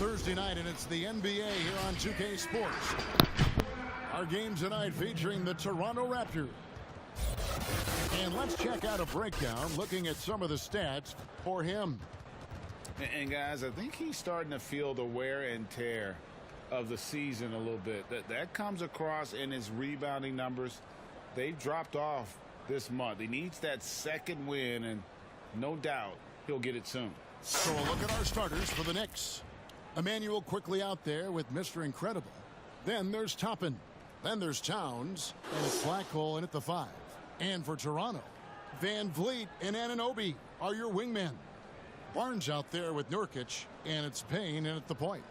Thursday night, and it's the NBA here on 2K Sports. Our game tonight featuring the Toronto Raptors. And let's check out a breakdown looking at some of the stats for him. And guys, I think he's starting to feel the wear and tear of the season a little bit. That comes across in his rebounding numbers. They've dropped off this month. He needs that second win, and no doubt he'll get it soon. So a look at our starters for the Knicks. Emmanuel quickly out there with Mr. Incredible. Then there's Toppin. Then there's Towns. And it's Blackhole in at the 5. And for Toronto, Van Vliet and Anunoby are your wingmen. Barnes out there with Nurkic, and it's Payne in at the point.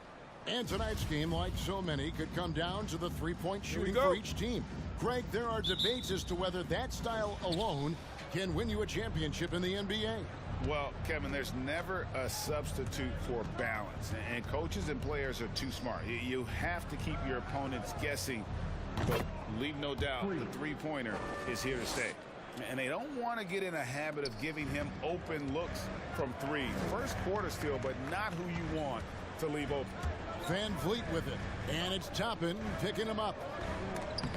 And tonight's game, like so many, could come down to the three-point shooting for each team. Greg, there are debates as to whether that style alone can win you a championship in the NBA. Well, Kevin, there's never a substitute for balance, and coaches and players are too smart. You have to keep your opponents guessing, but leave no doubt the three-pointer is here to stay. And they don't want to get in a habit of giving him open looks from three. First quarter still, but not who you want to leave open. Van Vliet with it, and it's Toppin picking him up.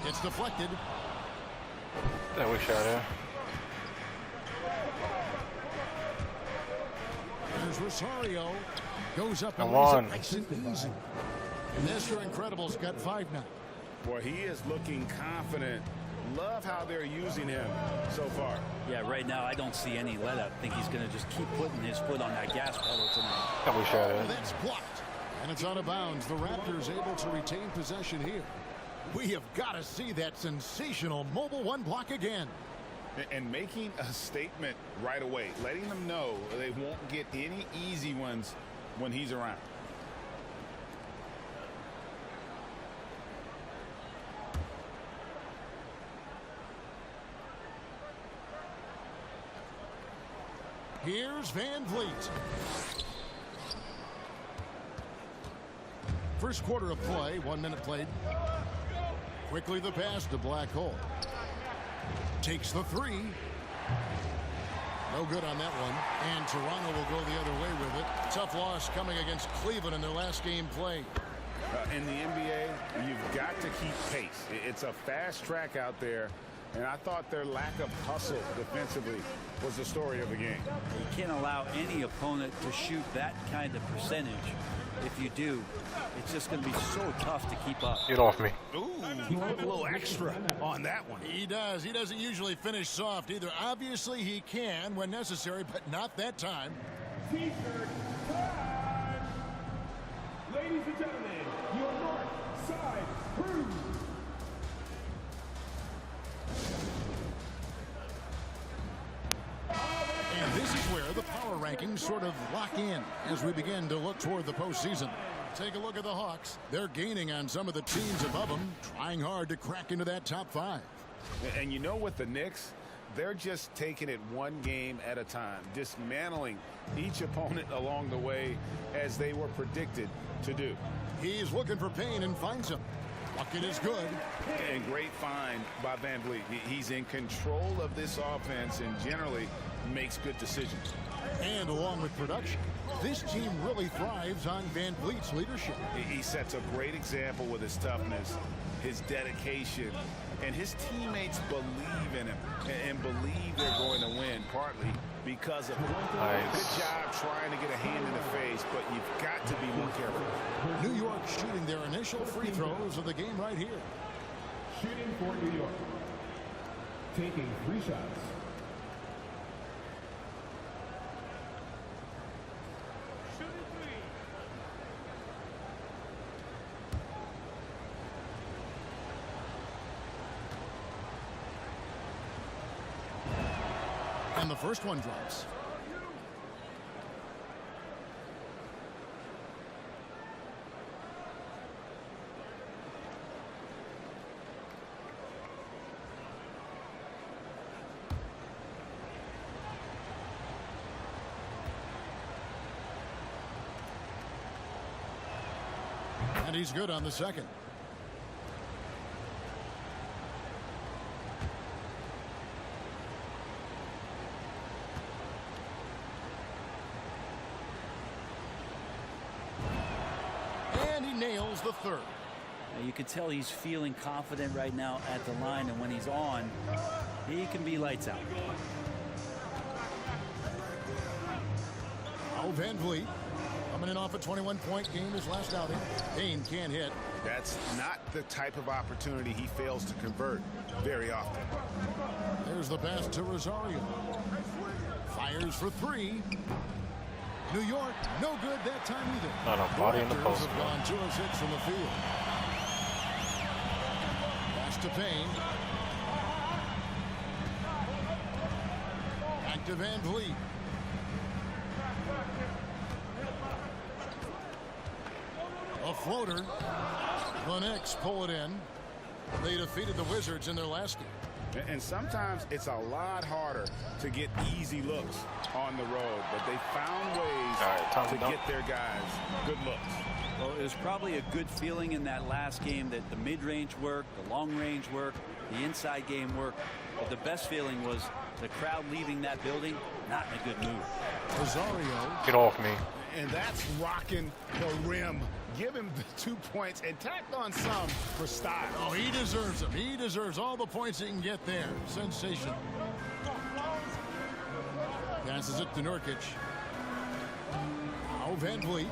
It's deflected. That we shot him. There's Rosario. Goes up and Come on. nice and easy. Mr. Incredible's got 5 now. Boy, he is looking confident. Love how they're using him so far. Yeah, right now I don't see any let up. I think he's going to just keep putting his foot on that gas pedal tonight. That we shot him. That's blocked. And it's out of bounds. The Raptors able to retain possession here. We have got to see that sensational mobile one block again. And making a statement right away, letting them know they won't get any easy ones when he's around. Here's Van Vliet. First quarter of play, 1 minute played. Quickly the pass to Blackhole. Takes the 3. No good on that one. And Toronto will go the other way with it. Tough loss coming against Cleveland in their last game played. In the NBA, you've got to keep pace. It's a fast track out there. And I thought their lack of hustle defensively was the story of the game. You can't allow any opponent to shoot that kind of percentage. If you do, it's just going to be so tough to keep up. Get off me. Ooh, a little extra on that one. He does. He doesn't usually finish soft either. Obviously, he can when necessary, but not that time. T-shirt time. Ladies and gentlemen, your north side crew. And this is where the power rankings sort of lock in as we begin to look toward the postseason. Take a look at the Hawks. They're gaining on some of the teams above them, trying hard to crack into that top 5. And you know what, the Knicks, they're just taking it one game at a time, dismantling each opponent along the way as they were predicted to do. He's looking for Payne and finds him. Bucket is good. And great find by Van Vliet. He's in control of this offense and generally makes good decisions. And along with production, this team really thrives on Van Vliet's leadership. He sets a great example with his toughness, his dedication, and his teammates believe in him and believe they're going to win, partly because of him. Nice. Good job trying to get a hand in the face, but you've got to be more careful. New York shooting their initial free throws of the game right here. Shooting for New York. Taking 3 shots. And the first one drops. And he's good on the second. nails the third. You can tell he's feeling confident right now at the line, and when he's on, he can be lights out. Now Van Vliet coming in off a 21-point game his last outing. Payne can't hit. That's not the type of opportunity he fails to convert very often. There's the pass to Rosario. Fires for three. New York, no good that time either. Not a body in the post. Have gone 2 of 6 from the field. Pass to Payne. Back to Van Vliet. A floater. The Knicks pull it in. They defeated the Wizards in their last game. And sometimes it's a lot harder to get easy looks on the road, but they found ways to get their guys good looks. Well, it was probably a good feeling in that last game that the mid-range worked, the long-range worked, the inside game worked. But the best feeling was the crowd leaving that building not in a good mood. Rosario. Get off me. And that's rocking the rim. Give him the 2 points and tacked on some for style. Oh, he deserves them. He deserves all the points he can get there. Sensational. Passes it to Nurkic. Now Van Vliet.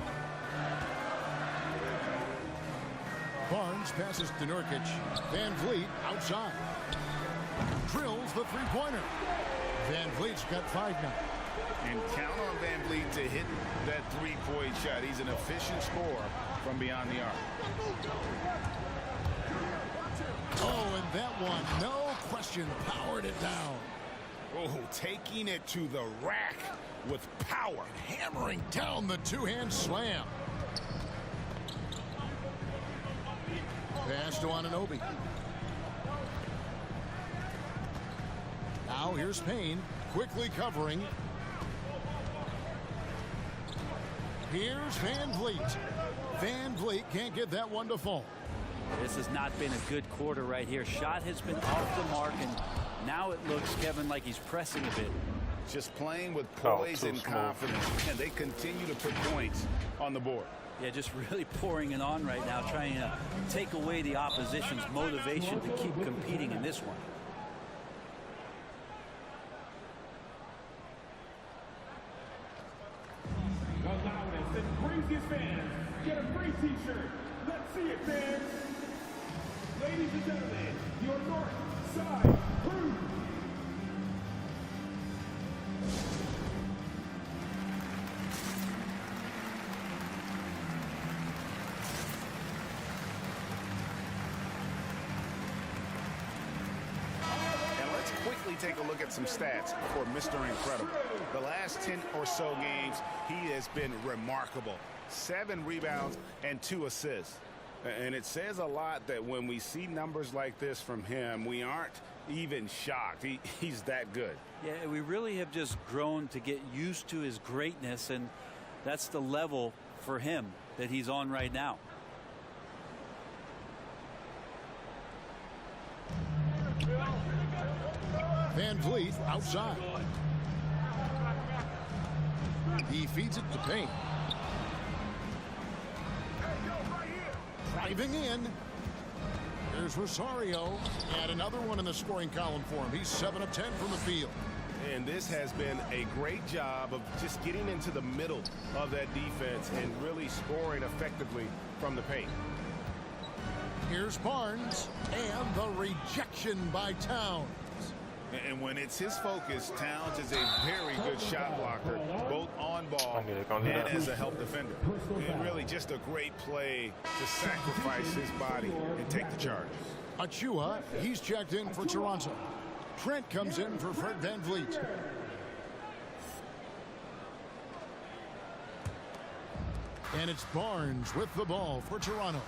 Barnes passes to Nurkic. Van Vliet outside. Drills the three-pointer. Van Vliet's got 5 now. And count on Van Vliet to hit that three-point shot. He's an efficient scorer from beyond the arc. Oh, and that one, no question, powered it down. Oh, taking it to the rack with power. Hammering down the two-hand slam. Pass to Anunoby. Now here's Payne, quickly covering. Here's Van Vliet. Van Vliet can't get that one to fall. This has not been a good quarter right here. Shot has been off the mark, and now it looks, Kevin, like he's pressing a bit. Just playing with poise and confidence, and they continue to put points on the board. Yeah, just really pouring it on right now, trying to take away the opposition's motivation to keep competing in this one. The loudest and craziest fans get a free t-shirt. Let's see it, fans. Ladies and gentlemen, your North Side Crew. Quickly take a look at some stats for Mr. Incredible. The last 10 or so games, he has been remarkable. 7 rebounds and 2 assists. And it says a lot that when we see numbers like this from him, we aren't even shocked. He's that good. Yeah, we really have just grown to get used to his greatness, and that's the level for him that he's on right now. Van Vliet outside. He feeds it to Payne. Driving in. There's Rosario. And another one in the scoring column for him. He's 7 of 10 from the field. And this has been a great job of just getting into the middle of that defense and really scoring effectively from the paint. Here's Barnes. And the rejection by Towns. And when it's his focus, Towns is a very good shot blocker, both on ball and as a help defender. And really just a great play to sacrifice his body and take the charge. Achua, he's checked in for Toronto. Trent comes in for Fred Van Vliet. And it's Barnes with the ball for Toronto.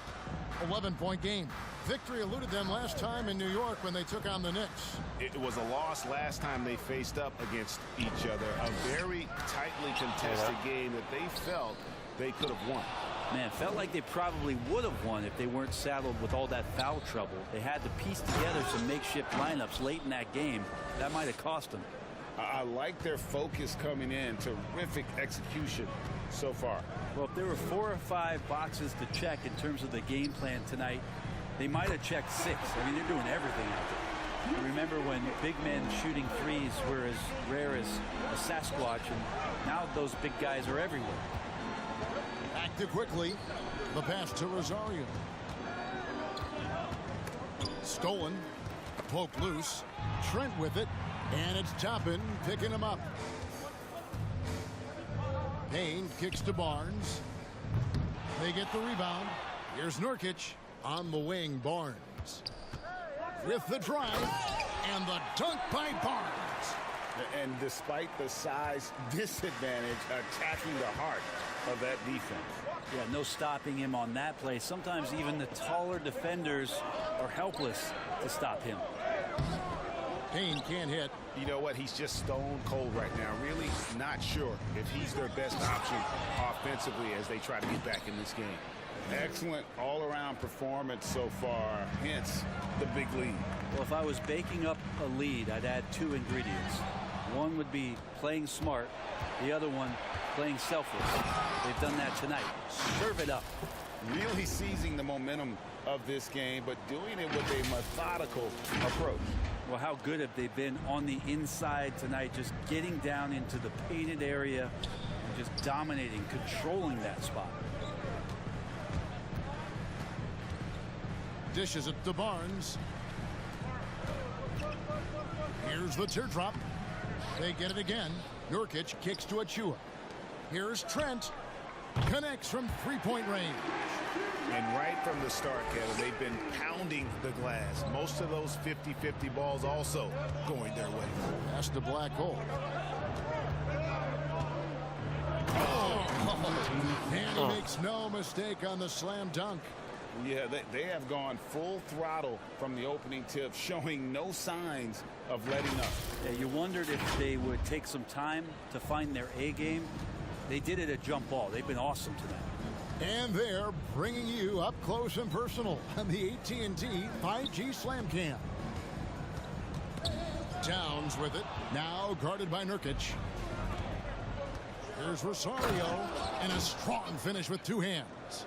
11-point game. Victory eluded them last time in New York when they took on the Knicks. It was a loss last time they faced up against each other. A very tightly contested game that they felt they could have won. Man, felt like they probably would have won if they weren't saddled with all that foul trouble. They had to piece together some makeshift lineups late in that game. That might have cost them. I like their focus coming in. Terrific execution so far. Well, if there were 4 or 5 boxes to check in terms of the game plan tonight, they might have checked 6. I mean, they're doing everything out there. You remember when big men shooting threes were as rare as a Sasquatch, and now those big guys are everywhere. Active quickly. The pass to Rosario. Stolen. Poked loose. Trent with it. And it's Toppin picking him up. Payne kicks to Barnes. They get the rebound. Here's Nurkic on the wing. Barnes with the drive and the dunk by Barnes. And despite the size disadvantage, attacking the heart of that defense. Yeah, no stopping him on that play. Sometimes even the taller defenders are helpless to stop him. Payne can't hit. You know what? He's just stone cold right now. Really not sure if he's their best option offensively as they try to get back in this game. Excellent all-around performance so far, hence the big lead. Well, if I was baking up a lead, I'd add 2 ingredients. One would be playing smart. The other one, playing selfless. They've done that tonight. Serve it up. Really seizing the momentum of this game, but doing it with a methodical approach. Well, how good have they been on the inside tonight, just getting down into the painted area and just dominating, controlling that spot. Dishes it to Barnes. Here's the teardrop. They get it again. Nurkic kicks to Achua. Here's Trent. Connects from three-point range. And right from the start, Kevin, they've been pounding the glass. Most of those 50-50 balls also going their way. That's the black hole. And he makes no mistake on the slam dunk. Yeah, they have gone full throttle from the opening tip, showing no signs of letting up. Yeah, you wondered if they would take some time to find their A game. They did it at jump ball. They've been awesome tonight. And they're bringing you up close and personal on the AT&T 5G Slam Cam. Towns with it. Now guarded by Nurkic. Here's Rosario. And a strong finish with 2 hands.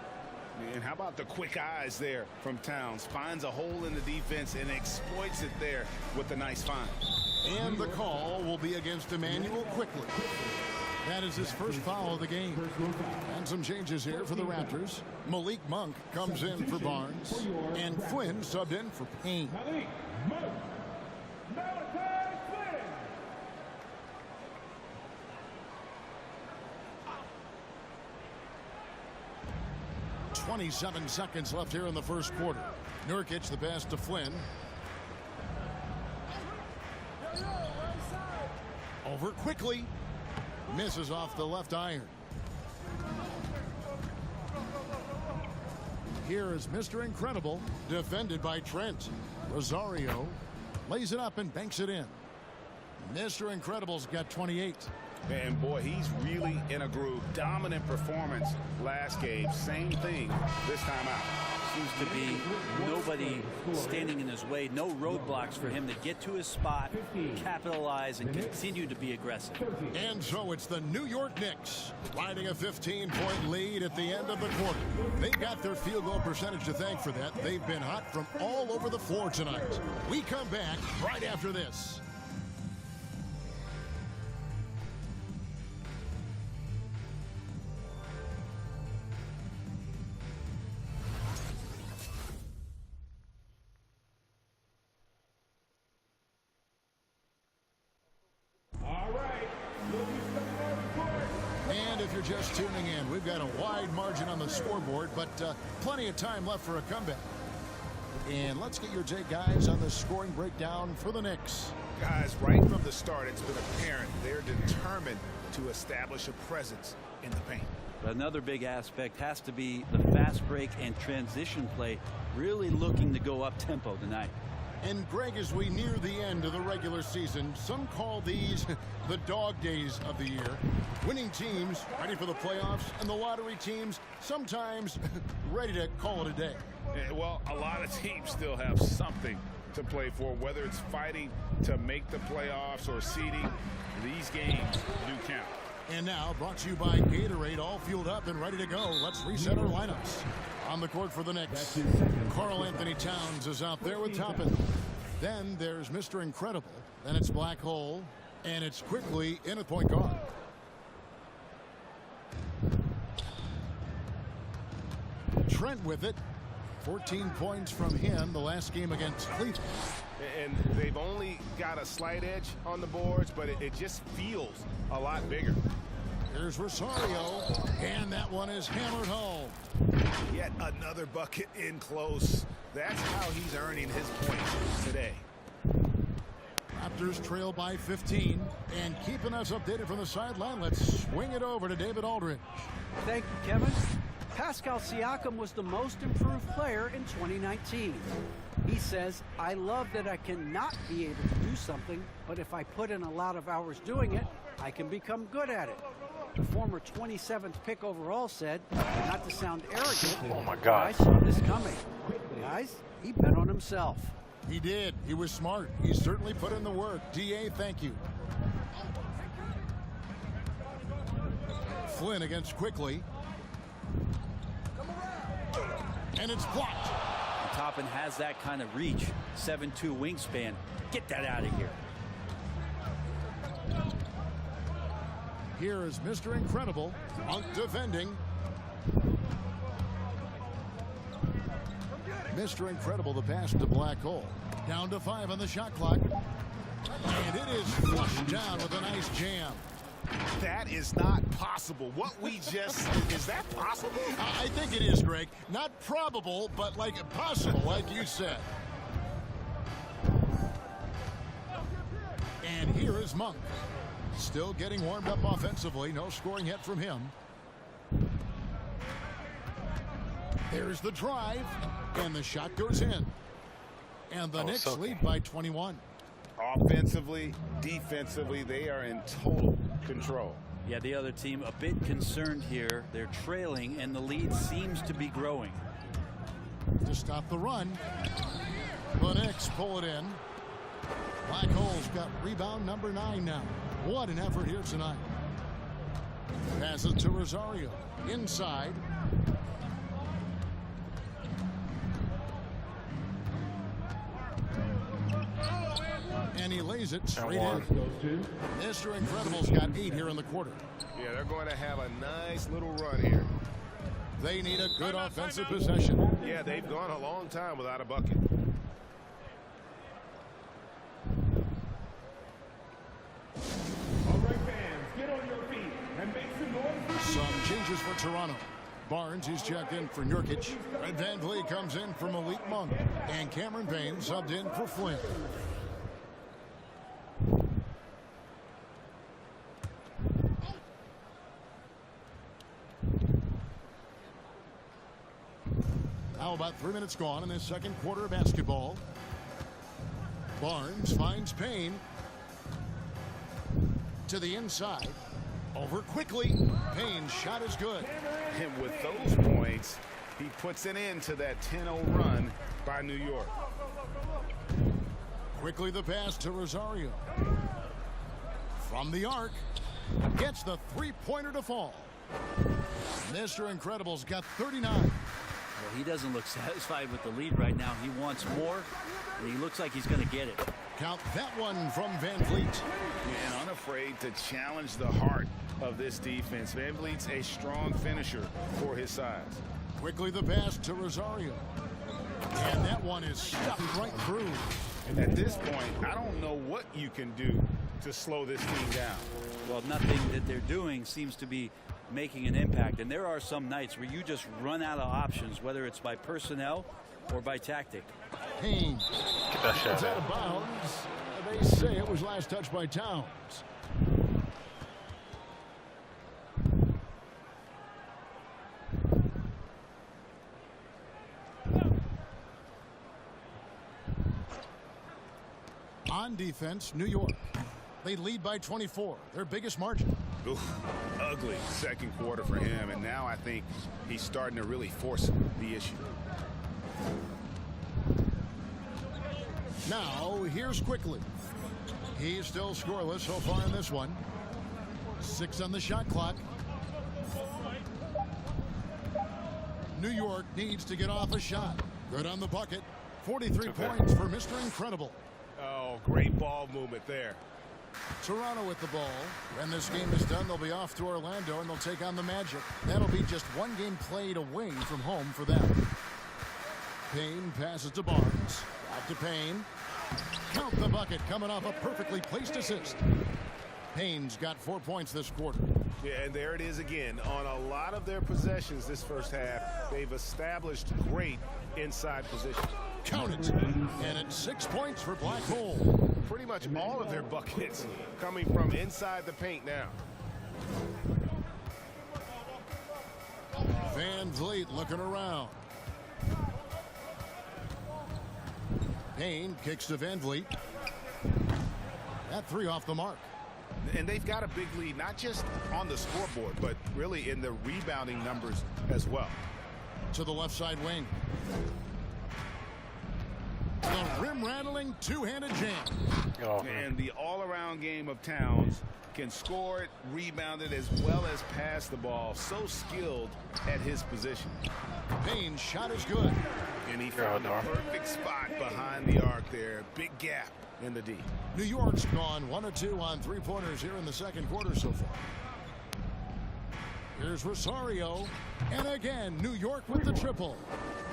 And how about the quick eyes there from Towns? Finds a hole in the defense and exploits it there with a nice find. And the call will be against Emmanuel quickly. That is his first foul of the game. And some changes here for the Raptors. Malik Monk comes in for Barnes. And Quinn subbed in for Payne. 27 seconds left here in the first quarter. Nurkic the pass to Flynn. Over quickly. Misses off the left iron. Here is Mr. Incredible, defended by Trent. Rosario lays it up and banks it in. Mr. Incredible's got 28. And boy, he's really in a groove. Dominant performance last game. Same thing this time out. Seems to be nobody standing in his way. No roadblocks for him to get to his spot, capitalize, and continue to be aggressive. And so it's the New York Knicks riding a 15-point lead at the end of the quarter. They've got their field goal percentage to thank for that. They've been hot from all over the floor tonight. We come back right after this. If you're just tuning in, we've got a wide margin on the scoreboard, but plenty of time left for a comeback. And let's get your take, guys, on the scoring breakdown for the Knicks. Guys, right from the start, it's been apparent they're determined to establish a presence in the paint. Another big aspect has to be the fast break and transition play, really looking to go up tempo tonight. And Greg, as we near the end of the regular season, some call these the dog days of the year. Winning teams ready for the playoffs, and the lottery teams sometimes ready to call it a day. Well, a lot of teams still have something to play for, whether it's fighting to make the playoffs or seeding, these games do count. And now brought to you by Gatorade, all fueled up and ready to go. Let's reset our lineups. On the court for the Knicks, Karl Anthony Towns is out there with Toppin. Then there's Mr. Incredible. Then it's Black Hole. And it's quickly in at point guard. Trent with it. 14 points from him the last game against Cleveland. And they've only got a slight edge on the boards, but it just feels a lot bigger. Here's Rosario, and that one is hammered home. Yet another bucket in close. That's how he's earning his points today. Raptors trail by 15, and keeping us updated from the sideline, let's swing it over to David Aldridge. Thank you, Kevin. Pascal Siakam was the most improved player in 2019. He says, I love that I cannot be able to do something, but if I put in a lot of hours doing it, I can become good at it. The former 27th pick overall said, not to sound arrogant, Oh my but God. I saw this coming. Guys, he bet on himself. He did. He was smart. He certainly put in the work. DA, thank you. Flynn against Quickly. And it's blocked. Toppin has that kind of reach. 7'2" wingspan. Get that out of here. Here is Mr. Incredible. Monk defending. Mr. Incredible, the pass to Black Hole. Down to 5 on the shot clock. And it is flushed down with a nice jam. That is not possible. What we just, is that possible? I think it is, Greg. Not probable, but like possible, like you said. And here is Monk. Still getting warmed up offensively. No scoring yet from him. There's the drive. And the shot goes in. And the Knicks lead by 21. Offensively, defensively, they are in total control. Yeah, the other team a bit concerned here. They're trailing, and the lead seems to be growing. To stop the run. The Knicks pull it in. Black Hole's got rebound number 9 now. What an effort here tonight. Passes to Rosario. Inside. And he lays it straight in. Mr. Incredible's got 8 here in the quarter. Yeah, they're going to have a nice little run here. They need a good offensive possession. Yeah, they've gone a long time without a bucket. All right, fans, get on your feet and make some noise. Some changes for Toronto. Barnes is checked in for Nurkic. Red Van Vliet comes in for Malik Monk. And Cameron Payne subbed in for Flynn. Now about 3 minutes gone in this second quarter of basketball. Barnes finds Payne. To the inside. Over quickly. Payne's shot is good. And with those points, he puts an end to that 10-0 run by New York. Quickly the pass to Rosario. From the arc. Gets the three-pointer to fall. Mr. Incredible's got 39. Well, he doesn't look satisfied with the lead right now. He wants more, and he looks like he's going to get it. Count that one from Van Vliet. And unafraid to challenge the heart of this defense. Van Vliet's a strong finisher for his size. Quickly the pass to Rosario. And that one is stuffed right through. At this point, I don't know what you can do to slow this team down. Well, nothing that they're doing seems to be making an impact. And there are some nights where you just run out of options, whether it's by personnel or by tactic. Payne. Get that shot It's out in. of bounds. They say it was last touched by Towns. On defense, New York. They lead by 24, their biggest margin. Oof, ugly second quarter for him, and now I think he's starting to really force the issue. Now, here's Quickly. He's still scoreless so far in this one. 6 on the shot clock. New York needs to get off a shot. Good on the bucket. 43 points for Mr. Incredible. Oh, great ball movement there. Toronto with the ball. When this game is done, they'll be off to Orlando and they'll take on the Magic. That'll be just one game played away from home for them. Payne passes to Barnes. Out to Payne. Count the bucket coming off a perfectly placed assist. Payne's got 4 points this quarter. Yeah, and there it is again. On a lot of their possessions this first half, they've established great inside position. Count it. And it's 6 points for Black Hole. Pretty much all of their buckets coming from inside the paint now. Van Vliet looking around. Payne kicks to Van Vliet. That 3 off the mark. And they've got a big lead, not just on the scoreboard, but really in the rebounding numbers as well. To the left side wing. The rim-rattling two-handed jam. Oh, And the all-around game of Towns can score it, rebound it, as well as pass the ball. So skilled at his position. Payne's shot is good. And he found the perfect spot behind the arc there. Big gap in the D. New York's gone 1 of 2 on three-pointers here in the second quarter so far. Here's Rosario. And again, New York with the triple.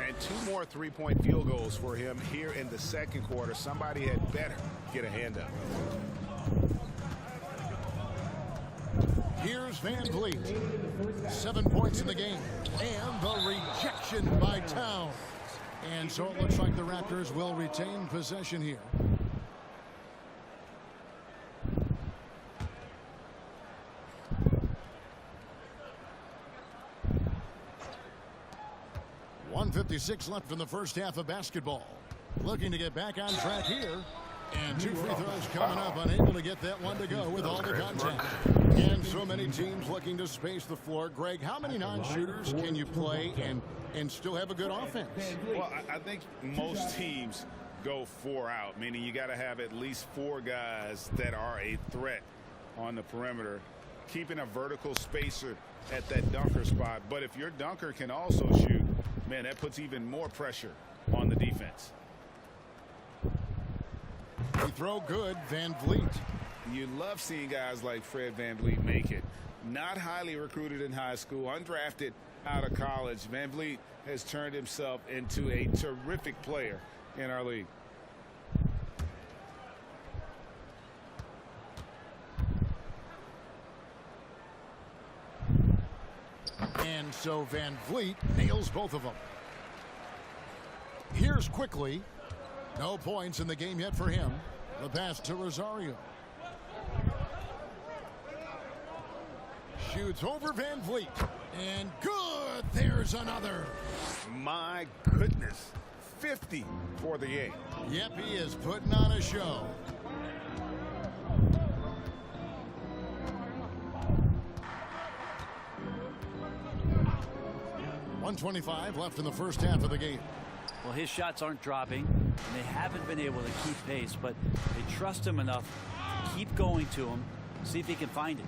And 2 more three-point field goals for him here in the second quarter. Somebody had better get a hand up. Here's Van Vliet. 7 points in the game. And the rejection by Towns. And so it looks like the Raptors will retain possession here. .156 left in the first half of basketball. Looking to get back on track here. And 2 free throws coming up, unable to get that one to go with all the contact. And so many teams looking to space the floor. Greg, how many non-shooters can you play and still have a good offense? Well, I think most teams go 4 out, meaning you got to have at least 4 guys that are a threat on the perimeter, keeping a vertical spacer at that dunker spot. But if your dunker can also shoot, man, that puts even more pressure on the defense. Free throw good, Van Vliet. You love seeing guys like Fred Van Vliet make it. Not highly recruited in high school, undrafted out of college. Van Vliet has turned himself into a terrific player in our league. And so Van Vliet nails both of them. Here's quickly. No points in the game yet for him. The pass to Rosario. Shoots over Van Vliet. And good. There's another. My goodness. 50 for the game. Yep, he is putting on a show. .125 left in the first half of the game. Well, his shots aren't dropping, and they haven't been able to keep pace, but they trust him enough to keep going to him, see if he can find it.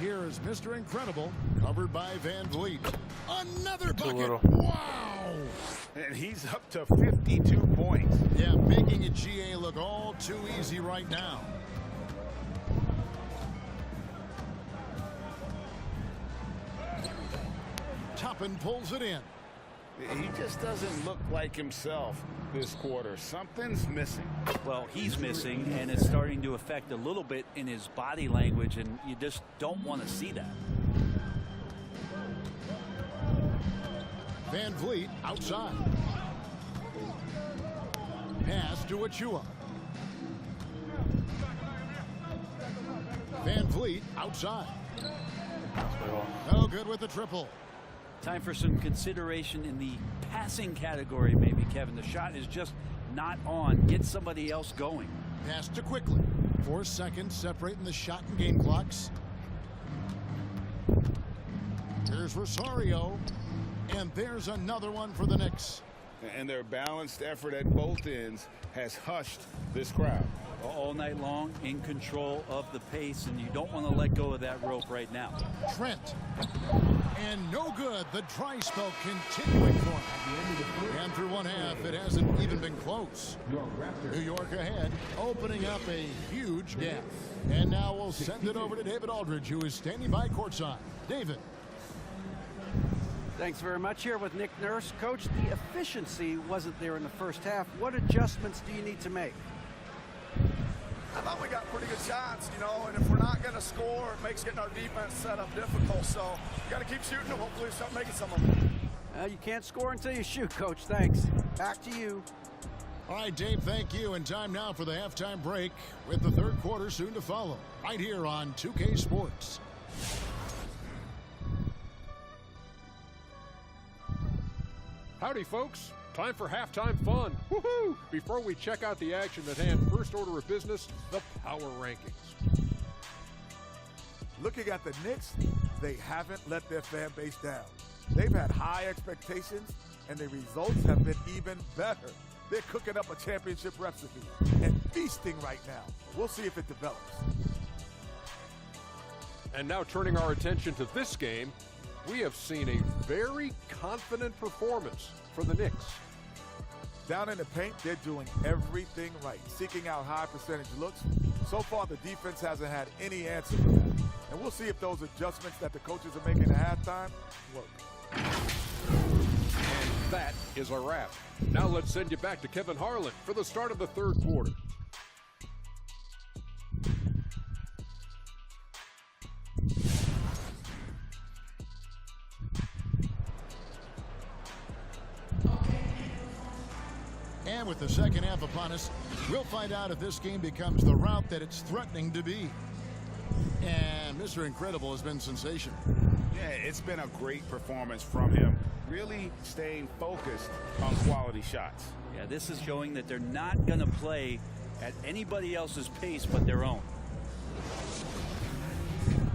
Here is Mr. Incredible, covered by Van Vliet. Another bucket. little. Wow. And he's up to 52 points. Yeah, making a GA look all too easy right now. Toppin pulls it in. He just doesn't look like himself this quarter. Something's missing. Well, he's missing, and it's starting to affect a little bit in his body language, and you just don't want to see that. Van Vliet outside. Pass to Achua. Van Vliet outside. No good with the triple. Time for some consideration in the passing category, maybe, Kevin. The shot is just not on. Get somebody else going. Pass to quickly. 4 seconds separating the shot and game clocks. Here's Rosario. And there's another one for the Knicks. And their balanced effort at both ends has hushed this crowd. All night long, in control of the pace, and you don't want to let go of that rope right now. Trent. And no good. The dry spell continuing for him. And through one half, it hasn't even been close. New York ahead, opening up a huge gap. And now we'll send it over to David Aldridge, who is standing by courtside. David. Thanks very much. Here with Nick Nurse. Coach, the efficiency wasn't there in the first half. What adjustments do you need to make? I thought we got pretty good shots, you know, and if we're not going to score, it makes getting our defense set up difficult. So you got to keep shooting and hopefully start making some of them. You can't score until you shoot, Coach. Thanks. Back to you. All right, Dave, thank you. And time now for the halftime break with the third quarter soon to follow. Right here on 2K Sports. Howdy, folks. Time for halftime fun. Woohoo! Before we check out the action at hand, first order of business, the power rankings. Looking at the Knicks, they haven't let their fan base down. They've had high expectations, and the results have been even better. They're cooking up a championship recipe and feasting right now. We'll see if it develops. And now turning our attention to this game, we have seen a very confident performance for the Knicks. Down in the paint, they're doing everything right, seeking out high percentage looks. So far, the defense hasn't had any answer for that. And we'll see if those adjustments that the coaches are making at halftime work. And that is a wrap. Now let's send you back to Kevin Harlan for the start of the third quarter. And with the second half upon us, we'll find out if this game becomes the route that it's threatening to be. And Mr. Incredible has been sensational. Yeah, it's been a great performance from him. Really staying focused on quality shots. Yeah, this is showing that they're not going to play at anybody else's pace but their own.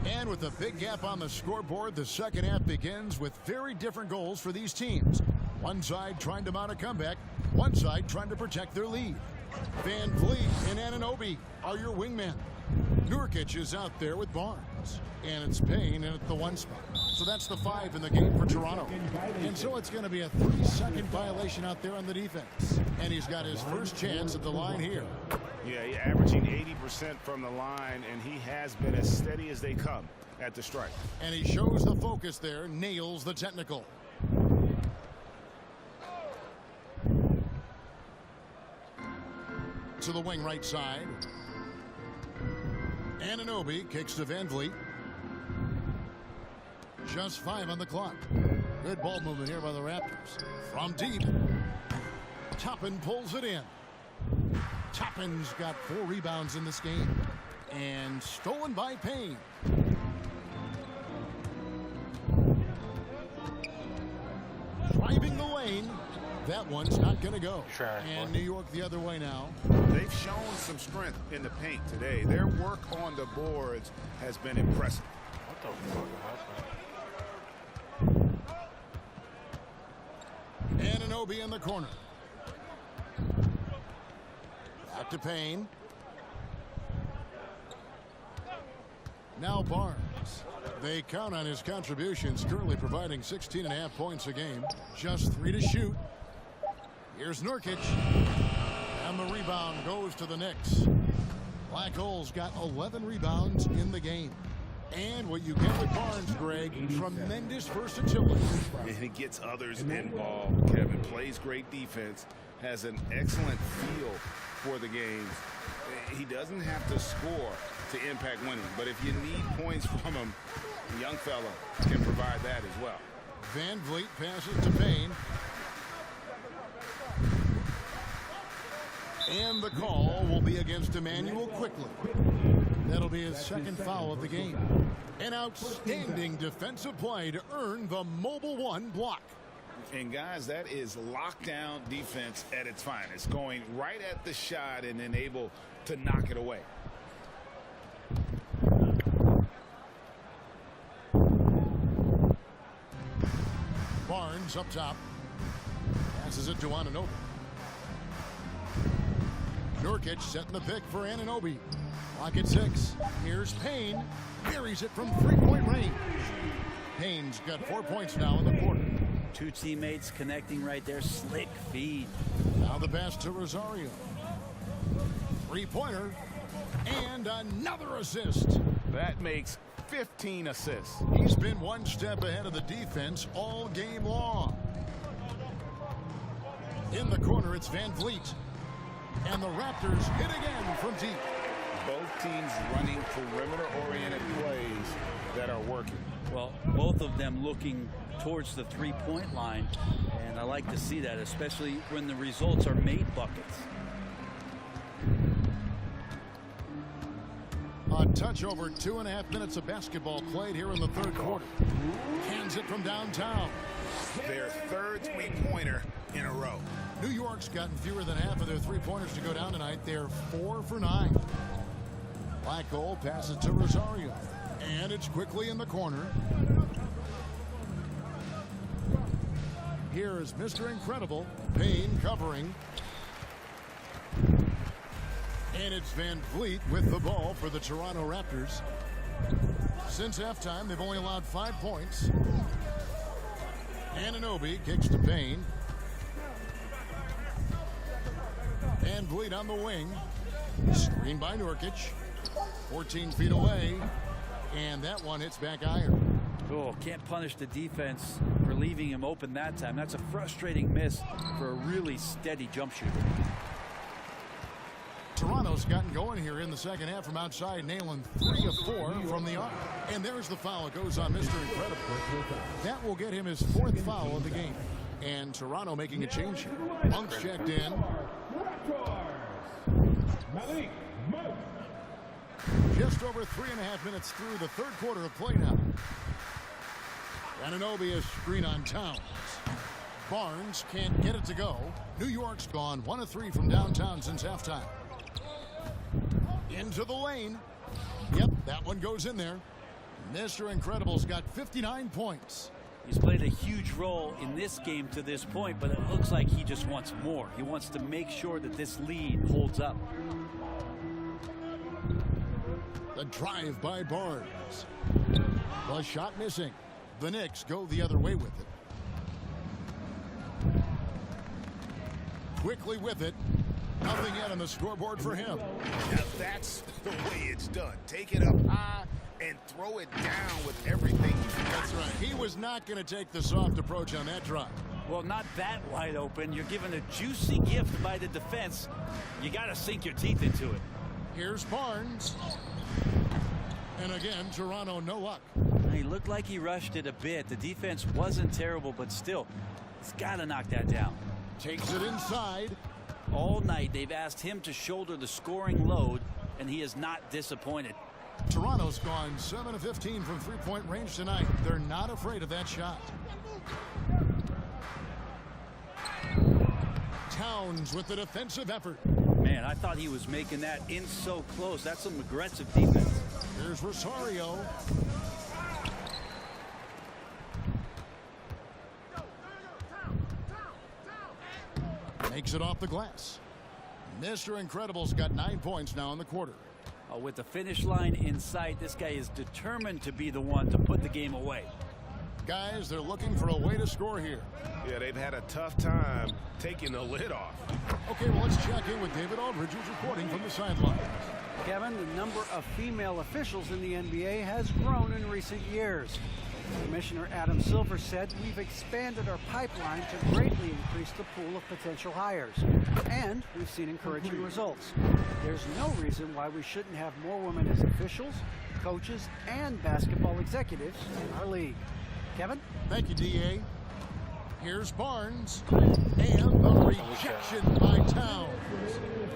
And with a big gap on the scoreboard, the second half begins with very different goals for these teams. One side trying to mount a comeback, one side trying to protect their lead. Van Vliet and Anunoby are your wingmen. Nurkic is out there with Barnes. And it's Payne in at the one spot. So that's the 5 in the game for Toronto. And so it's going to be a 3-second violation out there on the defense. And he's got his first chance at the line here. Yeah, he's averaging 80% from the line, and he has been as steady as they come at the strike. And he shows the focus there, nails the technical. To the wing right side. Anunoby kicks to Van Vliet. Just 5 on the clock. Good ball movement here by the Raptors. From deep. Toppin pulls it in. Toppin's got 4 rebounds in this game. And stolen by Payne. Driving the lane. That one's not going to go. And New York the other way now. They've shown some strength in the paint today. Their work on the boards has been impressive. What the fuck happened? Anunoby in the corner. Back to Payne. Now Barnes. They count on his contributions, currently providing 16.5 points a game. Just 3 to shoot. Here's Nurkic. And the rebound goes to the Knicks. Black Hole's got 11 rebounds in the game. And what you get with Barnes, Greg, tremendous versatility. And he gets others involved. Kevin plays great defense, has an excellent feel for the game. He doesn't have to score to impact winning, but if you need points from him, the young fella can provide that as well. Van Vliet passes to Payne. And the call will be against Emmanuel quickly. That'll be his second foul of the game. An outstanding defensive play to earn the Mobile One block. And guys, that is lockdown defense at its finest, going right at the shot and then able to knock it away. Barnes up top. Passes it to Anunoby. Nurkic setting the pick for Anunoby. Clock at 6. Here's Payne. Buries it from 3-point range. Payne's got 4 points now in the quarter. Two teammates connecting right there. Slick feed. Now the pass to Rosario. 3-pointer. And another assist. That makes 15 assists. He's been one step ahead of the defense all game long. In the corner, it's Van Vliet. And the Raptors hit again from deep. Both teams running perimeter-oriented plays that are working. Well, both of them looking towards the three-point line. And I like to see that, especially when the results are made buckets. A touch over 2.5 minutes of basketball played here in the third quarter. Hands it from downtown. Their third three-pointer in a row. New York's gotten fewer than half of their three-pointers to go down tonight. They're 4 for 9. Black hole passes to Rosario. And it's quickly in the corner. Here is Mr. Incredible. Payne covering. And it's Van Vliet with the ball for the Toronto Raptors. Since halftime, they've only allowed 5 points. Anunoby kicks to Payne. Van Vliet on the wing. Screen by Nurkic. 14 feet away. And that one hits back iron. Oh, can't punish the defense for leaving him open that time. That's a frustrating miss for a really steady jump shooter. Toronto's gotten going here in the second half from outside, nailing 3 of 4 from the arc. And there's the foul. It goes on Mr. Incredible. That will get him his 4th foul of the game. And Toronto making a change here. Monk's checked in. Just over 3.5 minutes through the third quarter of play now. Anunoby is screen on Towns. Barnes can't get it to go. New York's gone 1 of 3 from downtown since halftime. Into the lane. Yep, that one goes in there. Mr. Incredible's got 59 points. He's played a huge role in this game to this point, but it looks like he just wants more. He wants to make sure that this lead holds up. The drive by Barnes. The shot missing. The Knicks go the other way with it. Quickly with it. Nothing yet on the scoreboard for him. Now that's the way it's done. Take it up high and throw it down with everything you've got. That's right. He was not going to take the soft approach on that drive. Well, not that wide open. You're given a juicy gift by the defense. You got to sink your teeth into it. Here's Barnes. And again, Toronto, no luck. He looked like he rushed it a bit. The defense wasn't terrible, but still, he's got to knock that down. Takes it inside. All night, they've asked him to shoulder the scoring load, and he is not disappointed. Toronto's gone 7 of 15 from three-point range tonight. They're not afraid of that shot. Towns with the defensive effort. Man, I thought he was making that in so close. That's some aggressive defense. Here's Rosario. Makes it off the glass. Mr. Incredible's got 9 points now in the quarter. With the finish line in sight, this guy is determined to be the one to put the game away. Guys, they're looking for a way to score here. Yeah, they've had a tough time taking the lid off. Okay, well, let's check in with David Aldridge, who's reporting from the sidelines. Kevin, the number of female officials in the NBA has grown in recent years. Commissioner Adam Silver said, "We've expanded our pipeline to greatly increase the pool of potential hires. And we've seen encouraging results. There's no reason why we shouldn't have more women as officials, coaches, and basketball executives in our league." Kevin? Thank you, DA. Here's Barnes. And the rejection by Towns.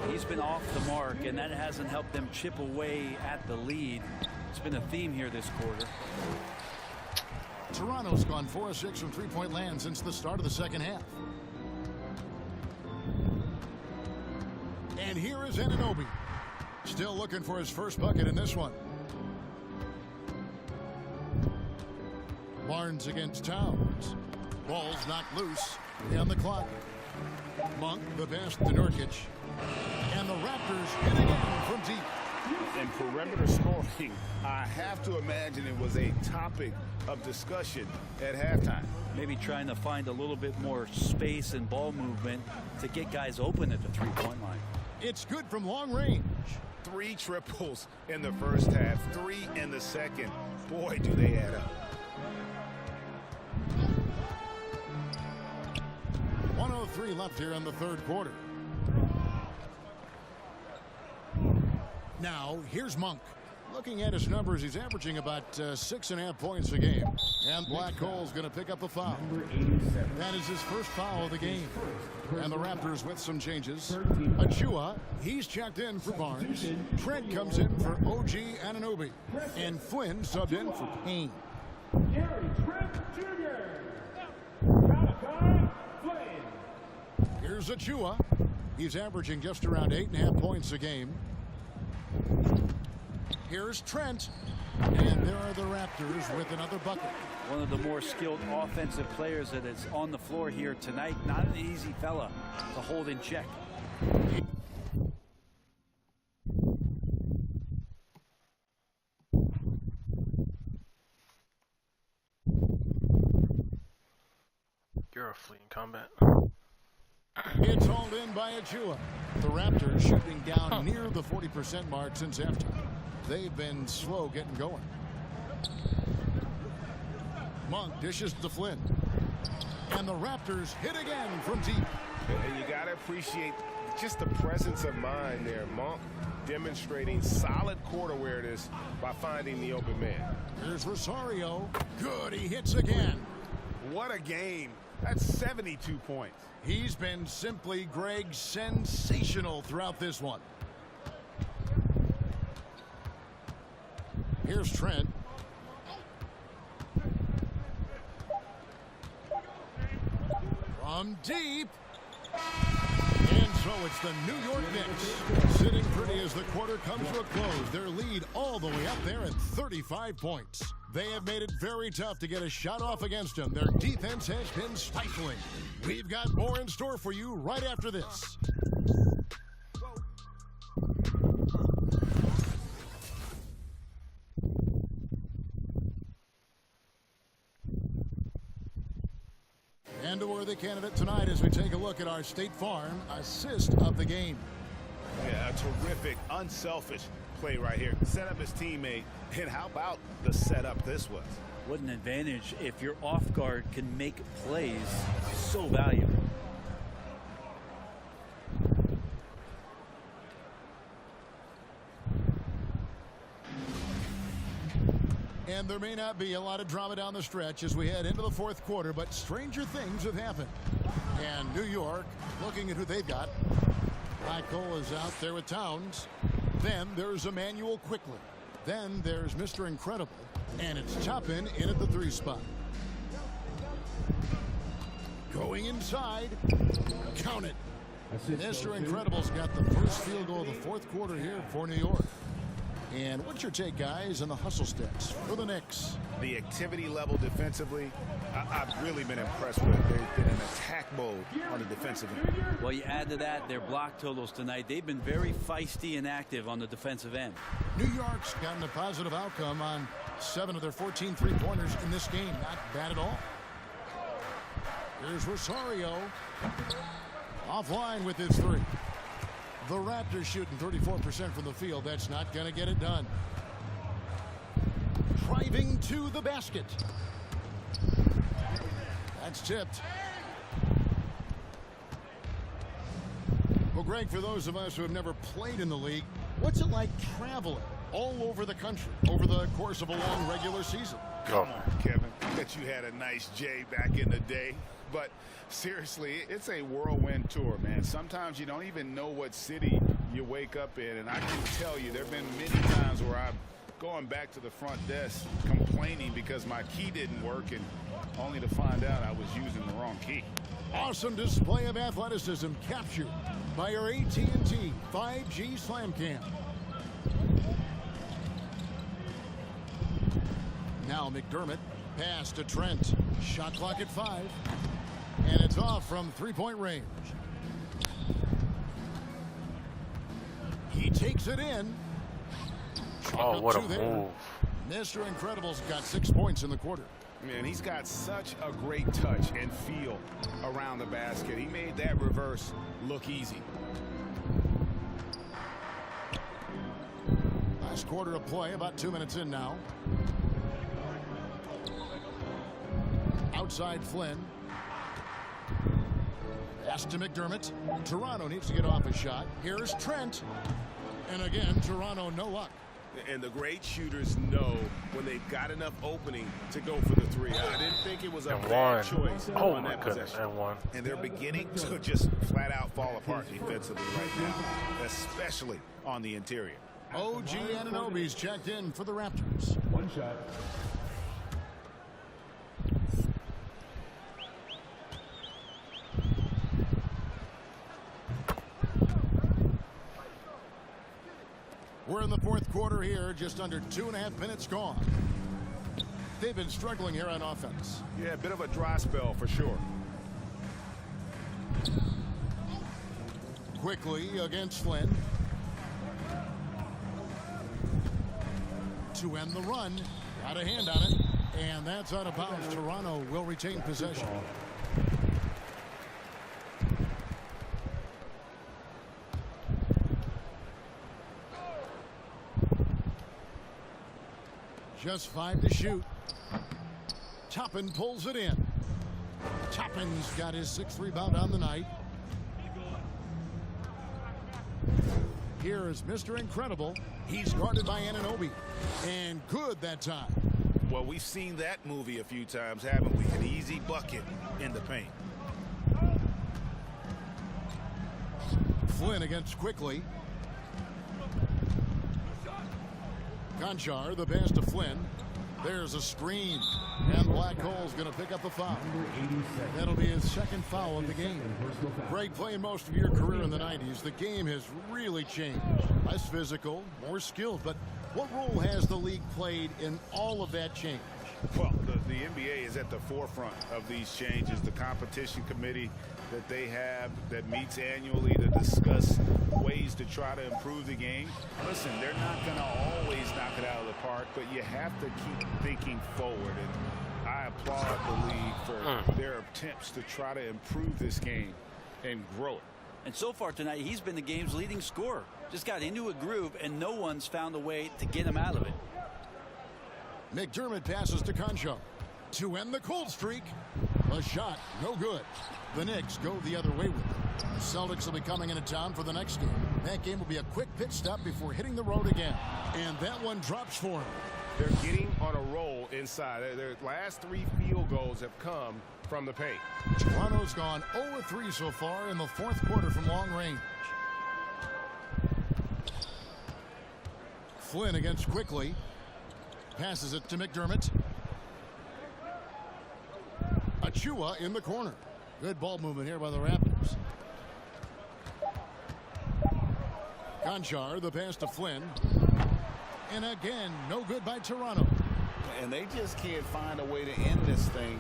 He's been off the mark, and that hasn't helped them chip away at the lead. It's been a theme here this quarter. Toronto's gone 4 of 6 from three-point land since the start of the second half. And here is Anunoby. Still looking for his first bucket in this one. Barnes against Towns. Ball's knocked loose on the clock. Monk, the pass to Nurkic. And the Raptors hit again from deep. And perimeter scoring, I have to imagine it was a topic of discussion at halftime. Maybe trying to find a little bit more space and ball movement to get guys open at the three-point line. It's good from long range. 3 triples in the first half, 3 in the second. Boy, do they add up. 1:03 left here in the third quarter. Now, here's Monk. Looking at his numbers, he's averaging about 6.5 points a game. And Black Hole's going to pick up a foul. That is his first foul of the game. And the Raptors with some changes. Achua, he's checked in for Barnes. Trent comes in for OG Anunoby. And Flynn subbed in for Payne. Gary Trent Jr. Malachi Flynn. Here's Achua. He's averaging just around 8.5 points a game. Here's Trent. And there are the Raptors with another bucket. One of the more skilled offensive players that is on the floor here tonight. Not an easy fella to hold in check. You're a fleet in combat. It's hauled in by Achua. The Raptors shooting down near the 40% mark since halftime. They've been slow getting going. Monk dishes to Flynn. And the Raptors hit again from deep. And you got to appreciate just the presence of mind there. Monk demonstrating solid court awareness by finding the open man. Here's Rosario. Good, he hits again. What a game. That's 72 points. He's been simply, Greg, sensational throughout this one. Here's Trent. From deep. And so it's the New York Knicks sitting pretty as the quarter comes to a close. Their lead all the way up there at 35 points. They have made it very tough to get a shot off against them. Their defense has been stifling. We've got more in store for you right after this. And a worthy candidate tonight as we take a look at our State Farm assist of the game. Yeah, a terrific, unselfish play right here. Set up his teammate, and how about the setup this was? What an advantage if your off guard can make plays so valuable. And there may not be a lot of drama down the stretch as we head into the fourth quarter, but stranger things have happened. And New York looking at who they've got. Black Hole is out there with Towns. Then there's Emmanuel Quickly. Then there's Mr. Incredible. And it's Toppin in at the 3 spot. Going inside. Count it. Mr. Incredible's got the first field goal of the fourth quarter here for New York. And what's your take, guys, on the hustle steps for the Knicks? The activity level defensively, I've really been impressed with. They've been in attack mode on the defensive end. Well, you add to that their block totals tonight. They've been very feisty and active on the defensive end. New York's gotten a positive outcome on 7 of their 14 three-pointers in this game. Not bad at all. Here's Rosario. Offline with his 3. The Raptors shooting 34% from the field. That's not going to get it done. Driving to the basket. That's tipped. Well, Greg, for those of us who have never played in the league, what's it like traveling all over the country over the course of a long regular season? Come on, Kevin. I bet you had a nice J back in the day. But seriously, it's a whirlwind tour, man. Sometimes you don't even know what city you wake up in. And I can tell you there have been many times where I'm going back to the front desk complaining because my key didn't work, and only to find out I was using the wrong key. Awesome display of athleticism captured by our AT&T 5G Slam Cam. Now McDermott, pass to Trent. Shot clock at 5. And it's off from three-point range. He takes it in. Oh, what a move. Mr. Incredible's got 6 points in the quarter. Man, he's got such a great touch and feel around the basket. He made that reverse look easy. Last quarter of play, about 2 minutes in now. Outside Flynn. Pass to McDermott. Toronto needs to get off a shot. Here's Trent. And again, Toronto no luck. And the great shooters know when they've got enough opening to go for the three. I didn't think it was a bad choice on that possession. And they're beginning to just flat out fall apart defensively right now, especially on the interior. OG Anunoby's checked in for the Raptors. One shot. We're in the fourth quarter here, just under 2.5 minutes gone. They've been struggling here on offense. Yeah, a bit of a dry spell for sure. Quickly against Flynn. To end the run. Got a hand on it. And that's out of bounds. Toronto will retain possession. Just 5 to shoot. Toppin pulls it in. Toppin's got his 6th rebound on the night. Here is Mr. Incredible. He's guarded by Anunoby. And good that time. Well, we've seen that movie a few times, haven't we? An easy bucket in the paint. Flynn against Quickly. Conchar, the pass to Flynn. There's a screen. And Black Hole's going to pick up the foul. That'll be his 2nd foul of the game. Greg, playing most of your career in the 90s, the game has really changed. Less physical, more skilled. But what role has the league played in all of that change? Well, the NBA is at the forefront of these changes. The competition committee that they have that meets annually to discuss ways to try to improve the game. Listen, they're not going to always knock it out of the park, but you have to keep thinking forward. And I applaud the league for their attempts to try to improve this game and grow it. And so far tonight, he's been the game's leading scorer. Just got into a groove, and no one's found a way to get him out of it. McDermott passes to Concho to end the cold streak. A shot, no good. The Knicks go the other way with it. The Celtics will be coming into town for the next game. That game will be a quick pit stop before hitting the road again. And that one drops for them. They're getting on a roll inside. Their last 3 field goals have come from the paint. Toronto's gone 0-3 so far in the fourth quarter from long range. Flynn against Quickly. Passes it to McDermott. Achua in the corner. Good ball movement here by the Raptors. Conchar, the pass to Flynn. And again, no good by Toronto. And they just can't find a way to end this thing.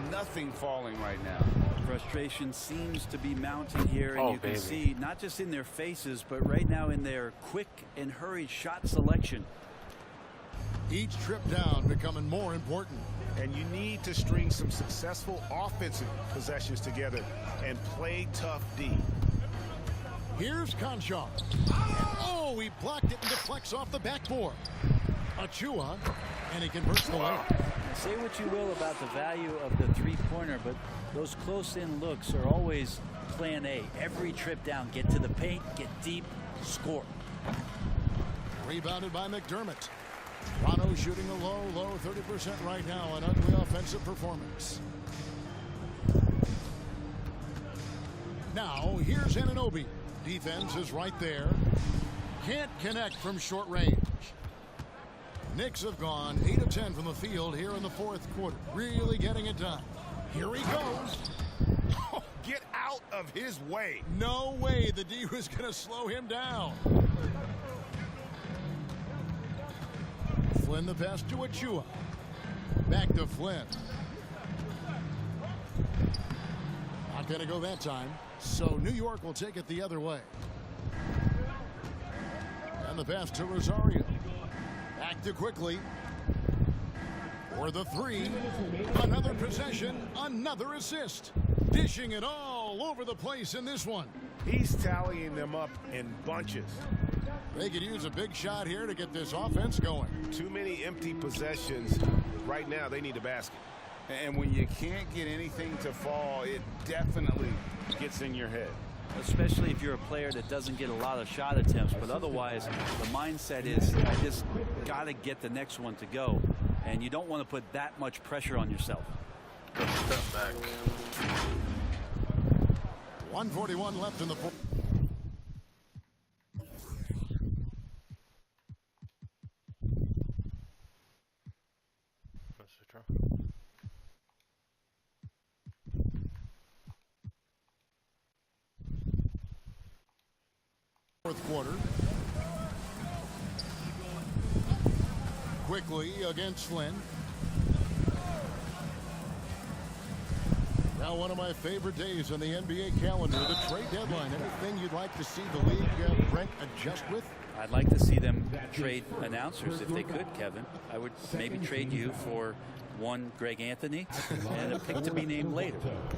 Nothing falling right now. Frustration seems to be mounting here, and you can see not just in their faces, but right now in their quick and hurried shot selection. Each trip down becoming more important. And you need to string some successful offensive possessions together and play tough D. Here's Conchar. Oh, he blocked it and deflects off the backboard. Achua, and he converts the lane. Say what you will about the value of the three-pointer, but those close-in looks are always plan A. Every trip down, get to the paint, get deep, score. Rebounded by McDermott. Toronto shooting a low 30% right now. An ugly offensive performance. Now, here's Anunoby. Defense is right there. Can't connect from short range. Knicks have gone 8 of 10 from the field here in the fourth quarter. Really getting it done. Here he goes. Oh, get out of his way. No way the D was going to slow him down. Flynn the pass to Achua. Back to Flynn. going to go that time. So New York will take it the other way. And the pass to Rosario. Back to quickly. For the three. Another possession. Another assist. Dishing it all over the place in this one. He's tallying them up in bunches. They could use a big shot here to get this offense going. Too many empty possessions. Right now, they need a basket. And when you can't get anything to fall, it definitely gets in your head. Especially if you're a player that doesn't get a lot of shot attempts, but otherwise the mindset is I just got to get the next one to go, and you don't want to put that much pressure on yourself. Good step back. 1:41 left in the fourth. Fourth quarter. Quickly against Flynn. Now one of my favorite days on the NBA calendar, the trade deadline. Anything you'd like to see the league, Brent, adjust with? I'd like to see them trade announcers if they could, Kevin. I would maybe trade you for one Greg Anthony and a pick to be named later.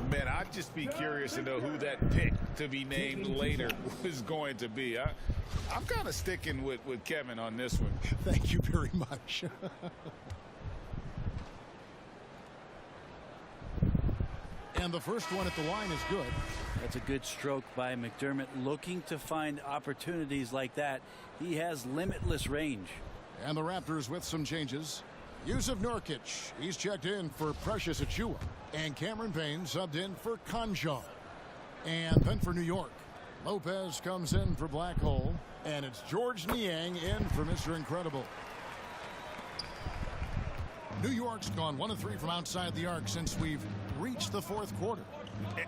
Man, I'd just be curious to know who that pick to be named later was going to be. I'm kind of sticking with Kevin on this one. Thank you very much. And the first one at the line is good. That's a good stroke by McDermott, looking to find opportunities like that. He has limitless range. And the Raptors with some changes. Yusuf Nurkic, he's checked in for Precious Achiuwa. And Cameron Payne subbed in for Conjo. And then for New York, Lopez comes in for Black Hole. And it's George Niang in for Mr. Incredible. New York's gone 1 of 3 from outside the arc since we've reached the fourth quarter.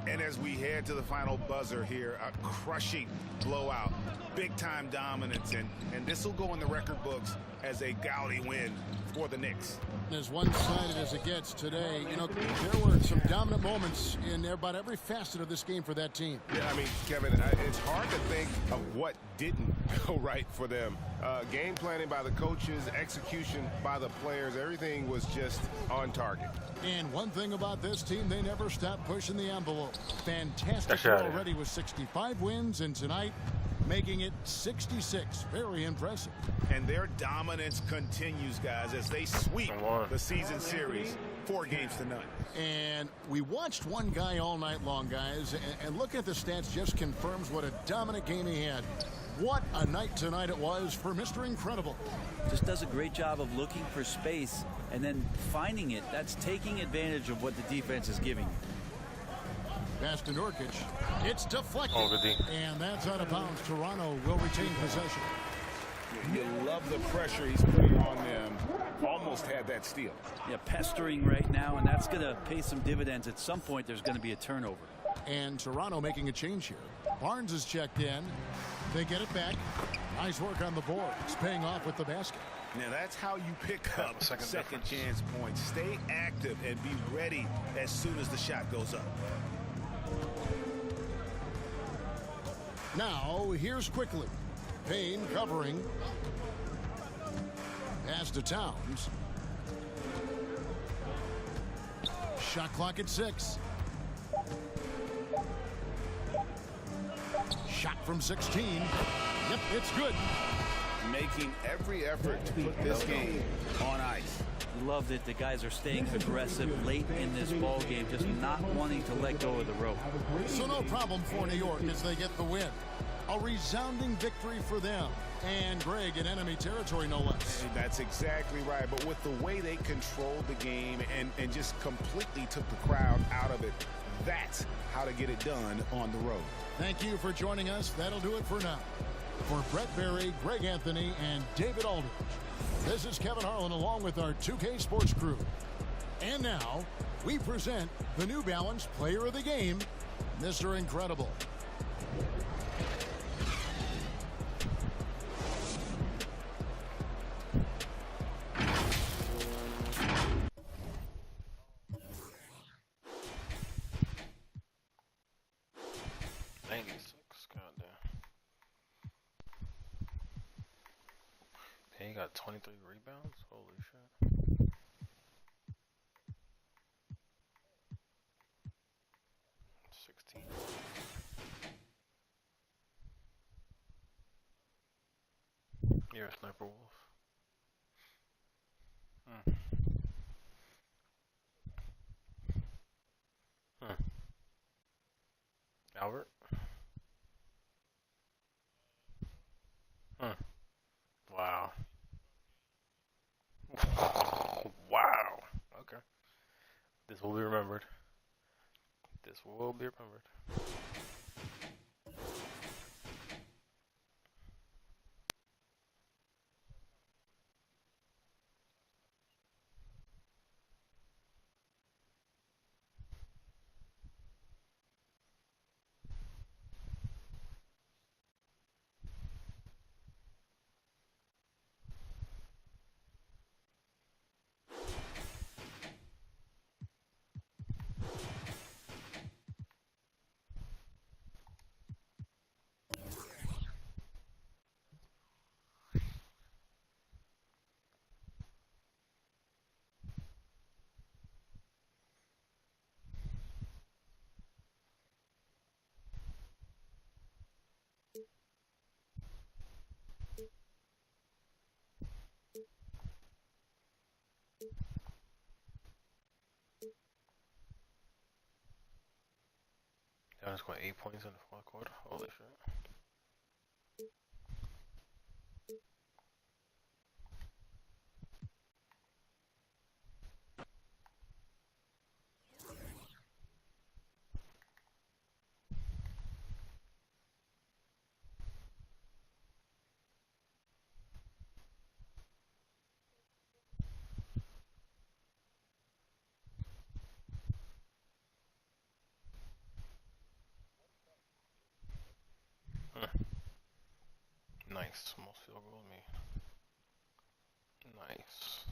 And as we head to the final buzzer here, a crushing blowout, big-time dominance, and this will go in the record books as a gaudy win for the Knicks. As one-sided as it gets today, you know, there were some dominant moments in about every facet of this game for that team. Yeah, I mean, Kevin, it's hard to think of what didn't go right for them. Game planning by the coaches, execution by the players, everything was just on target. And one thing about this team, they never stopped pushing the envelope. Fantastic already with 65 wins, and tonight making it 66. Very impressive. And their dominance continues, guys, as they sweep the season series 4 games to none. And we watched one guy all night long, guys, and looking at the stats just confirms what a dominant game he had. What a night tonight it was for Mr. Incredible. Just does a great job of looking for space and then finding it. That's taking advantage of what the defense is giving you. Pass to Nurkic. It's deflected. Oh, and that's out of bounds. Toronto will retain possession. You love the pressure he's putting on them. Almost had that steal. Yeah, pestering right now, and that's going to pay some dividends. At some point, there's going to be a turnover. And Toronto making a change here. Barnes is checked in. They get it back. Nice work on the boards, paying off with the basket. Now that's how you pick up second chance points. Stay active and be ready as soon as the shot goes up. Now here's quickly. Payne covering. Pass to Towns. Shot clock at 6. Shot from 16. Yep, it's good. Making every effort to put this game on ice. Love that the guys are staying aggressive late in this ball game, just not wanting to let go of the rope. So no problem for New York as they get the win. A resounding victory for them. And Greg in enemy territory, no less. That's exactly right. But with the way they controlled the game and just completely took the crowd out of it, that's how to get it done on the road. Thank you for joining us. That'll do it for now. For Brett Berry, Greg Anthony, and David Aldridge, this is Kevin Harlan along with our 2K Sports crew. And now, we present the New Balance Player of the Game, Mr. Incredible. got 23 rebounds? Holy shit. You're a sniper wolf. Albert? Wow. Wow. Okay. This will be remembered. This will be remembered. Giannis scored 8 points in the fourth quarter. Holy shit. Nice. Most field goal me. Nice.